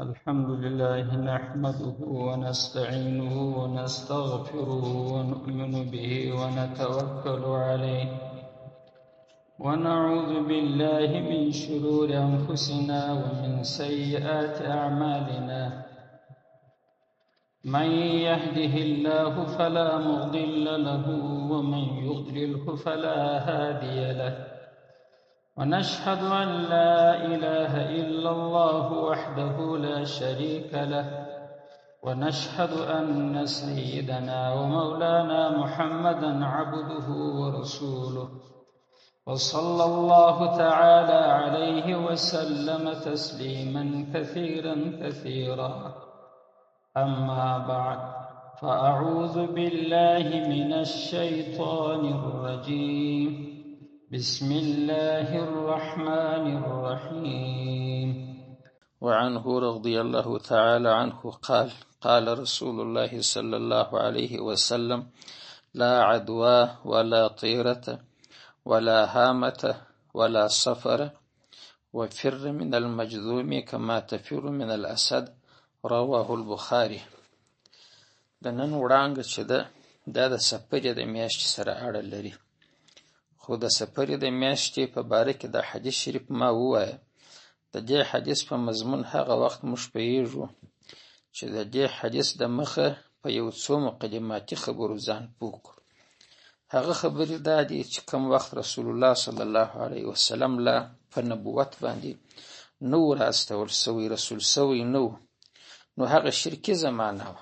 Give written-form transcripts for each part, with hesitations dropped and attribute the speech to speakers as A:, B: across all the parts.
A: الحمد لله نحمده ونستعينه ونستغفره ونؤمن به ونتوكل عليه ونعوذ بالله من شرور أنفسنا ومن سيئات أعمالنا. من يهده الله فلا مضل له ومن يضلله فلا هادي له، ونشهد أن لا إله إلا الله وحده لا شريك له، ونشهد أن سيدنا ومولانا محمدا عبده ورسوله، وصلى الله تعالى عليه وسلم تسليما كثيرا كثيرا. أما بعد، فأعوذ بالله من الشيطان الرجيم. بسم الله الرحمن الرحيم.
B: وعنه رضي الله تعالى عنه قال: قال رسول الله صلى الله عليه وسلم: لا عدوى ولا طيرة ولا هامة ولا صفر، وفر من المجذوم كما تفر من الأسد. رواه البخاري. د نن وړانګه چې دا د سفرې د میاشتې سره اړه لري، خو د سفرې د میاشتې په باره کې د حدیث شریف ما ووایه. د دې حدیث په مضمون هغه وخت موږ پوهیږو چې د دې حدیث د مخه په یو څو مقدماتي خبرو ځان پوه کړو. هغه خبرې دا دي چې کوم وخت رسول الله صلی الله علیه وسلم لا په نبوت باندې نو راستول سوی، رسول سوی نو هغه شرکی زمانه وه،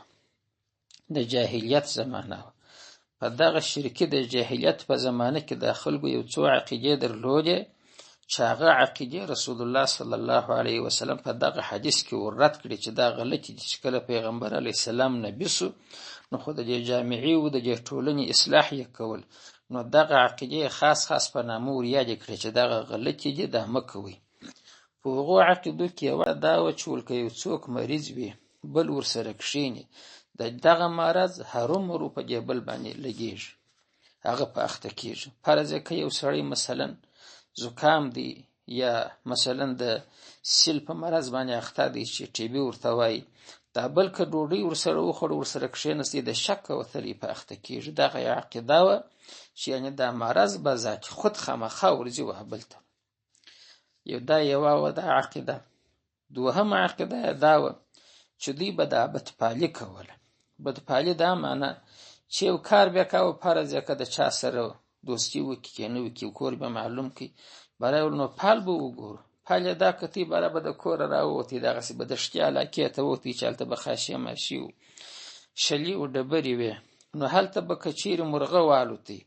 B: د جاهلیت زمانه وه. په دغه شرکی د جاهلیت په زمانه کې د خلکو یو څو عقیدې درلودې چې هغه عقیدې رسول الله صلی الله علیه وسلم په دغه حدیث کې ورد کړي چې دا غلطي دي چې کله پیغمبر علیه السلام نبی سو نو خو د دې جامعي او د دې ټولنې اصلاح یې کول، نو دغه عقیدې خاص په نامه ور یاد کړي چې دغه غلطي دي، دا مه کوئ. په هغو عقیدو کې یوه دا وه چې ولکه یو څوک مریض وي بل ورسره کښېني، دغه مرض هرومرو په دې بل باندې لګېږي، هغه په اخته کېږي. فرض که یو سړی مثلا زکام دی یا مثلا د سیل په مرض باندې اخته دی چې ټي بي ورته وایي، دا بل که ډوډۍ ورسره وخوړ ورسره کښېنستی د شک وتلی په اخته کېږي. دغه عقیده وه چې یعنې دا مرض به ذات خود خامخا ورځي وه بل ته. دا یوه وه دا عقیده. دوهمه عقیده دا وه چې دوی به دا بدپالي کوله. بدپالي دا معنی چې یو کار بیا کوه، فرض که د چا سره دوستی وکړي که نه وکړي، کور به معلوم کړي، برای ول نو پال به وګورو. پال یې دا کتي برای به د کوره راووتی، دغسې به دښتي علاقې ته ووتی چې هلته به خاشې ماشي و، شلي و ډبرې وې، نو هلته به که چیرې مرغه والوتی،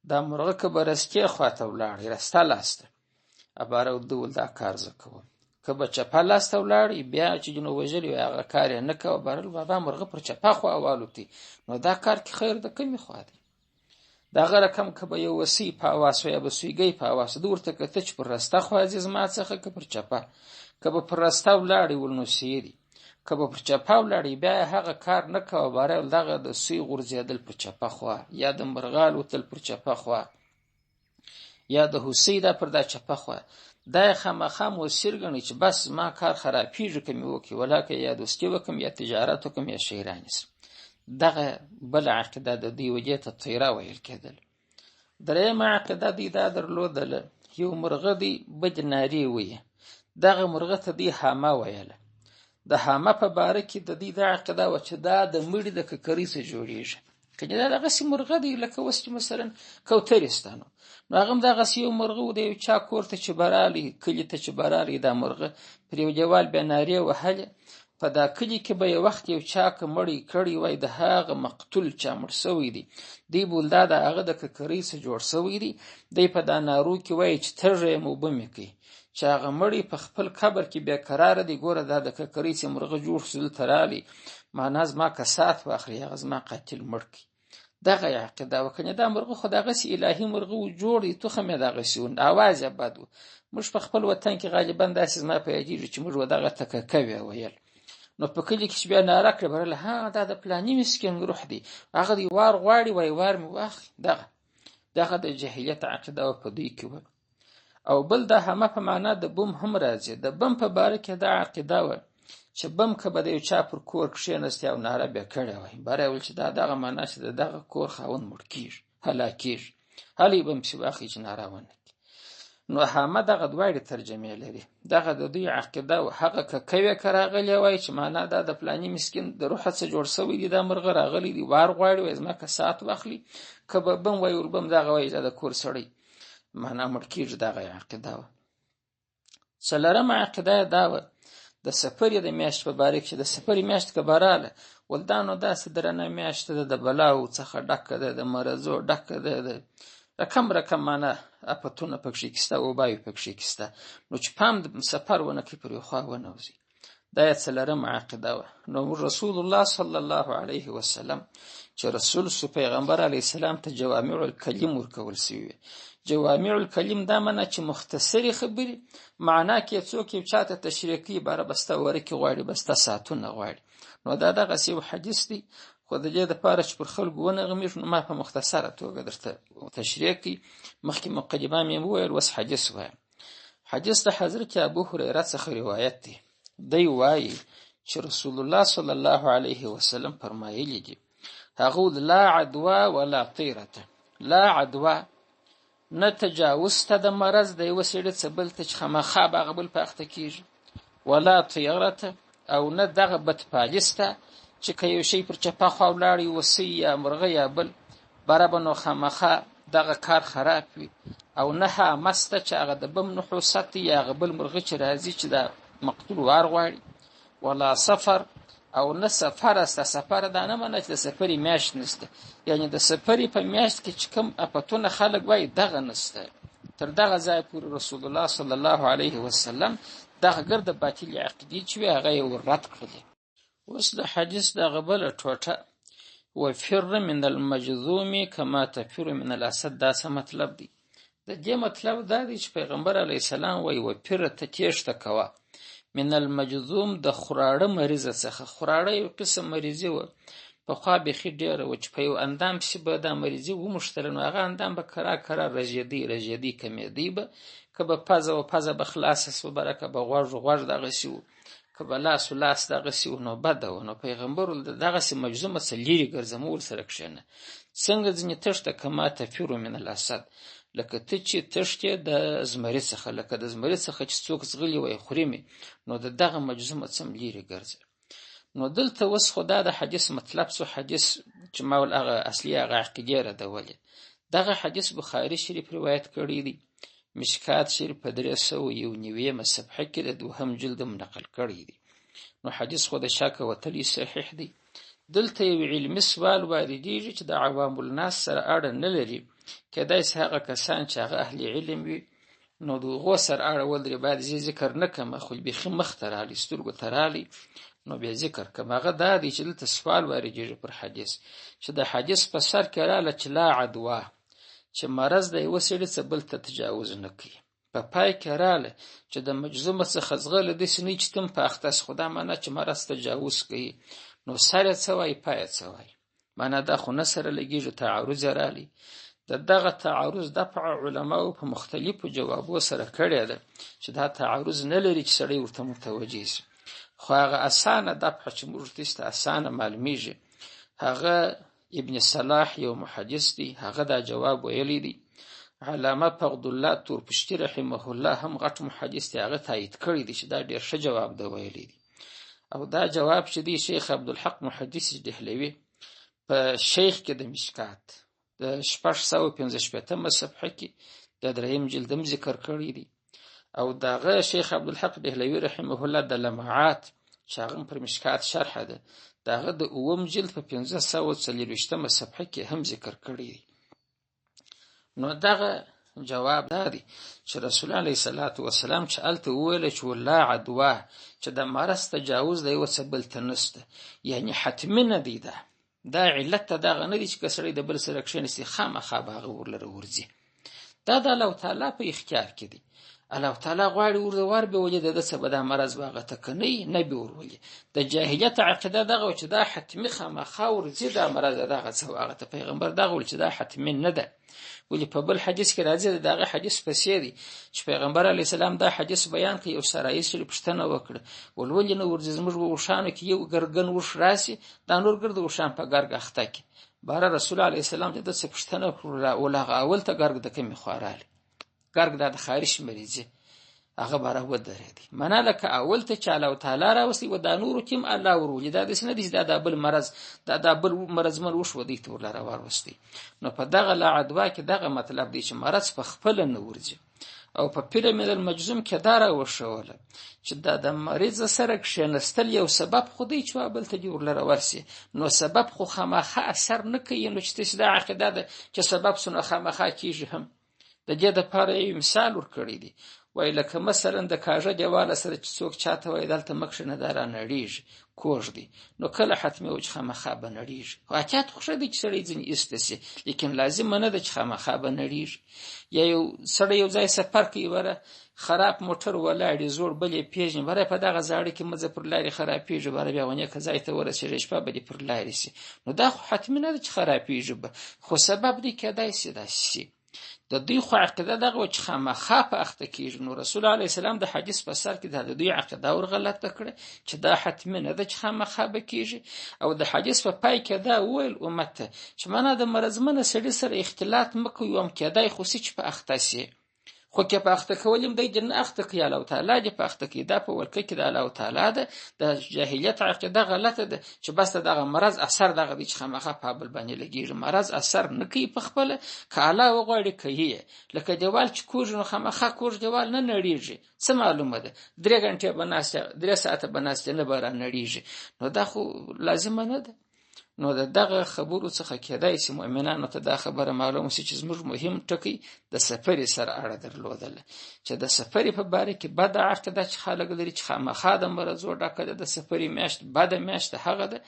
B: دا مرغه که به رستې خواته ولاړی، رسته لاسته، اباره ده ول دا کار زه کوم. که به چپه لاسته ولاړی بیا چې جنو وژلي وی هغه کار یې نه کوه، برل بابا مرغه پر چپه خوا والوتی، نو دا کار کې خیر د کمې خوا دی. دغه رقم که به یو وسی په اواس یا به سویګی په اواس ده ورته کته چې پر رسته خوا ځي زما څخه که پر چپه، که به پر رسته ولاړی ول نو سیری، که به پر چپه ولاړی بیا هغه کار نه کوه، برل دغه د سوی غورځېدل پر چپه خوا، یا د مرغه الوتل پر چپه خوا، یا د هوسۍ دا پر دا چپه خوا، دا یې خامخا مؤثر ګڼي چې بس ما کار خرابېږي که مې وکړي، ولاکه یا دوستي وکړم یا تجارت وکړم یا شی رانیسم. دغه بل عقیده د دوی وجې ته طیره ویل کېدل. درېیمه عقیده دوی دا درلودله، یو مرغه دی بد نارې ویې، دغه مرغه ته دوی هامه ویله. د هامه په باره کې د دوی دا عقیده وه چې دا د مړي د ککرۍ څخه جوړېږي. که دا دغسې مرغه دی لکه اوس چې مثلا کوترستانو، نو هغه هم دغسې یو مرغه و، د یو چا کور ته چې به راغلی، کلي ته چې به راغلی، دا مرغه پر یو دیوال بیا نارې وهلې. په دا کلي کې به یو وخت یو چا که مړی کړی وای، د هغه مقتول چا مړ سوی دی، دی بول دا د هغه د ککرۍ څخه جوړ سوی دی، دی په دا نارو کې وایي چې تږی یم اوبه مې کوي، چې هغه مړی په خپل قبر کې بیا قراره دی، ګوره دا د ککرۍ څخه مرغه جوړ شو دلته راغلی، معنا زما کسات واخلي، هغه زما قاتل مړ کړي. دغه عقیده وه. کنې دا مرغه خو دغسې الهي مرغه و، جوړ دی، تخم یې دغسې و، اواز یې بد و. موږ په خپل وطن کې غالبا داسې زما په یادېږي چې موږ دغه ته ککوې ویل. نو په کلي کې چې بیا ناره کړه برله، ها دا د فلاني مسکین روح دی، هغه دی وار غواړي، وای وار مې واخلي. دغه د جاهلیت عقیده وه په دوی کې وه. او بل د همه په معنا د بم هم راځي. د بم په باره کې دا عقیده وه چې بم که به د یو چا پر کور کښېنستی او ناره به کړې وای، بری ویل چې دا دغه معنا چې د دغه کور خاوند مړ کېږي، هلاکېږي، هلې به پسې واخلي چې ناره ونه کړي. نو حامه دغه دواړې ترجمې لري. دغه د دوی عقیده و. هغه که کوې که راغلی وای چې معنا دا د فلاني مسکین د روحه څه جوړ سوی دی، دا مرغه راغلی دی وار غواړي وای زما که ساعت واخلي، که به بم وای وربم دغه وای دا د کور سړی معنا مړ کېږي. دغه عقیده وه. څلورمه عقیده یې دا وه د سفرې د میاشت په باره کې چې د سفرې میاشت که به راله ول دا نو داسې درنه میاشت ده، د بلاو څخه ډکه ده، د مرضو ډکه ده، د رقم معنا افتونه پکښې کېسته، وباوې پکښې کېسته، نو چې پام د سفر ونه کړي پر یو خوا ونوځي. دا یې څلورمه عقیده وه. نو رسول الله صلی الله علیه وسلم چې رسول سو، پیغمبر علیه السلام ته جوامع الکلم ورکول سوي. جوامع الکلم دا معنا چې مختصرې خبرې معنا کې څوک یو چاته تشریح کوي باره بسته ورکې غواړي، بسته ساعتونه غواړي. نو دا دغسې یو حدیث دی، خو د دې دپاره چې پر خلکو ونغمېږو نو ما په مختصره توګه درته تشریح کوي. مخکې مقدمه مې وویل، اوس حدیث وایم. حدیث د حضرت ابو هریره څخه روایت دی. دی وایي چې رسول الله صلی الله علیه وسلم فرمایلی دي، هغه لا عدوا ولا طیرة، لا عدوا نه تجاوز ته د مرض د یوه سړي څه بل ته چې خامخا به هغه بل په اخته کېږي، ولا طیرة او نه دغه بدپالیس ته چې که یو شی پر چپه خوا ولاړی وسی یا مرغه یا بل بره به نو خامخا دغه کار خراب وي، او نه حامس ته چې هغه د بم نحوست یا هغه بل مرغه چې راځي چې د مقتول وار غواړي، ولا سفر او نه سفر است. سفر دا نه منه چې د سفرې میاشت نسته، یعنی د سفرې په میاشت کې چې کوم افتونه خلک وایي دغه نسته. تر دغه ځای پورې رسول الله صلی الله علیه وسلم دغه ګرد باطلې عقیدې چې وي هغه یې ورد کړلې. اوس د حدیث دغه بله ټوټه، وفر من المجذوم کما تفر من الاسد، دا څه مطلب دی؟ د دې مطلب دا دی چې پیغمبر علیه السلام وایي وفر ته تیښته کوه من المجذوم د خوراړه مریضه څخه. خوراړه یو قسم مریضي وه، پخوا بیخي ډېره وه چې په یو اندام پسې به دا مریضي وموښتله نو هغه اندام به کرار رژېدی کمېدی به، که به پزه به خلاصه سوه بره، که به غوږ دغسې و، که به لاس دغسې و، نو بده وه. نو پیغمبر ویل د دغسې مجذومه څه لرې ګرځه، مه ورسره کښېنه. څنګه ځینې تښته کما تفر من الاسد، لکه ته چې تښتې د زمري څخه، لکه د زمري څخه چې څوک ځغلي وای خوري مې، نو د دغه مجذومه څه لرې ګرځه. نو دلته اوس خو دا د حدیث مطلب سو، حدیث چې ما ول هغه اصلي هغه عقیدې ردولې. دغه حدیث بخاري شریف روایت کړی دی، مشکات شریف په 391 صفحه کې د 2 جلد نقل کړی دی. نو حدیث خو د شک وتلی صحیح دی. دلته یو علمي سوال واردېږي چې د عوام الناس سره اړه نه لري، کېدای شي هغه کسان چې هغه اهل علم وي نو د هغو سره اړول لري. باید زه ذکر نه کړم، خو بیخي مخ ته راغلی، سترګو ته راغلی، نو بیا ذکر کړم. هغه دا دی چې دلته سوال واردېږي پر حدیث چې د حدیث په سر کې راغله چې لا عدوا، چې مرض د یوه سړي څه بل ته تجاوز نه کوي. په پای کې راغله چې د مجذومه څخه ځغله داسې نه چې تم په اخته سي، خو دا معنا چې مرض تجاوز کوي. نو سر یې څه وایي، پای یې څه وایي، معنا دا خو نه سره لګېږي، تعارض یې راغلی. د دغه تعارض دفع علماو په مختلفو جوابو سره کړی ده چې دا تعارض نه لري چې سړی ورته متوجه شي. خو هغه اسانه دفع چې موږ ته اسانه معلومیږي، هغه ابن صلاح یو محدث دی، هغه دا جواب ویلی دی. علامه فقدالله تورپشتي رحمه الله هم غټ محدث دی، هغه تایید کړی دی چې دا ډېر ښه جواب دی ویلی دی. او دا جواب چې دی شیخ عبدالحق محدث دهلوي په شیخ کې د مشکات د 655 صفحه کې د 3 جلدم ذکر کړی دی. او داغه شیخ عبدالحق دهلوي رحمه الله د لمعات چې هغه پر مشکات شرح ده، داغه د 9 جلد په 540 صفحه کې هم ذکر کړی دی. نو دغه جواب دا دی چې رسول الله علیه الصلاۃ والسلام چې الته ویل چې لا عدوا، چې د مرض تجاوز دی او څه بل ته نسته، یعنی حتمی نه دی. دا علت دغه نه دی چې کسړی د بل سره کښېنسي خامخا به هغه ورلره ورځي. دا د الله تعالی په اختیار کې دی. الله تعالی غواړي ور به ولې د څه به دا مرض به هغه ته کني نه به ورولي. د جاهلیت عقیده دغه چې دا حتمي خامخا ورځي دا مرض دغه څه هغه ته پیغمبر دغه ول چې دا حتمي نه ده. ولې په بل حدیث کې راځي دغه حدیث پسې دی چې پیغمبر علی السلام دا حدیث بیان کوي. یو سړی چې پښتنه وکړه ولولې نه ورځي زموږ وشانو کې یو ګرګن وش راسي دا نور ګرد وشان په ګرګ اخته کې بار رسول الله اسلام د څه پښتنه ولغه اول ته ګرګ د کمی خوراله ګرګ د خارش مریضه هغه بار و درېدی معنا لکه اول ته چې الله تعالی راوستي و دا نور تیم الله ورولې دا د سند د بل مرض د بل مرض من وش ودی ته ولر واروستي. نو په دغه لا عدوا کې دغه مطلب دی چې مرض په خپل نه ورځي او په پیرامید المجزوم کې دارا وشوله چې د مریض سره کښینستل یو سبب خودی چې بل ته ورلره ورسي. نو سبب خو خامخا اثر نه کوي. نو چې د عقیده ده چې سبب سونه خامخا کیږي هم د دې د پاره مثال ورکړی دی. وای لکه مثلا د کاژه دیواله سره چې څوک چاته وای دلته مخ نه دارا نړیږي کوژ دی نو کله حتمي او چې خامخا به نړیږي. واقعیت خو شې دي چې سړی ځنی استسي لیکن لازم نه ده چې خامخا به نړیږي. یا یو سړی یو ځای سفر کوي وره خراب موټر ولاړی زوړ بلې پیژنې وره په دغه ځاړي کې مزه پر لاري خرابېږي وره بیا ونه کځای ته ورسېږي شپه به پر لاري سي. نو دا خو حتمي نه ده چې خرابېږي خو سبب دی کېدای سي داسي. د دوی خو عقیده دغه چې خامخا په اخته کېږي. نو رسول الله اسلام د حدیث په سر کې د دوی عقیده ور غلطه کړه چې دا حتمي نه ده چې خامخا به کېږي. او د حدیث په پای کې دا ویل امت چې معنا د مرزمنه سړي سره اختلاط مکوي هم کېدای خو چې په اخته سي خو کې په اخته کولم دی جن اخته کوي الله تعالی دې په اخته کې دا په ورکه کې د الله تعالی ده د جاهلیت عقیده غلطه ده چې بس دغه مرض اثر دغه چې خامخا په بل باندې لګیږي. مرض اثر نه کوي په خپل کاله وغوړي کوي لکه دیوال چې کوژ نو خامخا کوژ دیوال نه نړیږي. څه معلومه ده 3 غنټه بناسته 3 ساعته بناسته نه باران نړیږي. نو دا خو لازم نه ده. نو دغه خبرو څخه کېدای شي مؤمنانو ته دا خبره معلومه شي چې زموږ مهم ټکی د سفر سره اړه درلودل چې د سفر په باره کې بد عقیده چې خلک لري چې خامخا د مرزو ډکه د سفر میاشت بد میاشت هغه ده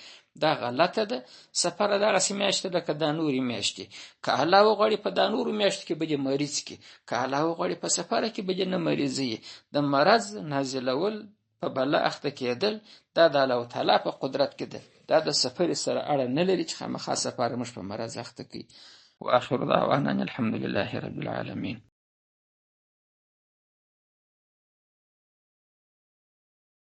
B: دا غلطه ده. سفر دغه میاشت لکه د نوري میاشت که الله وغوړي په د نورو میاشت کې به مریض کې که الله وغوړي په سفر کې به نه مریضي د مرز نازلول په بل اخته کېدل دا د الله تعالی په قدرت کې ده. دا د سفر سره اړه نه لري چې خامخا سفر مش په مرز اخته کوي. واخر دعوانا الحمد لله رب العالمين.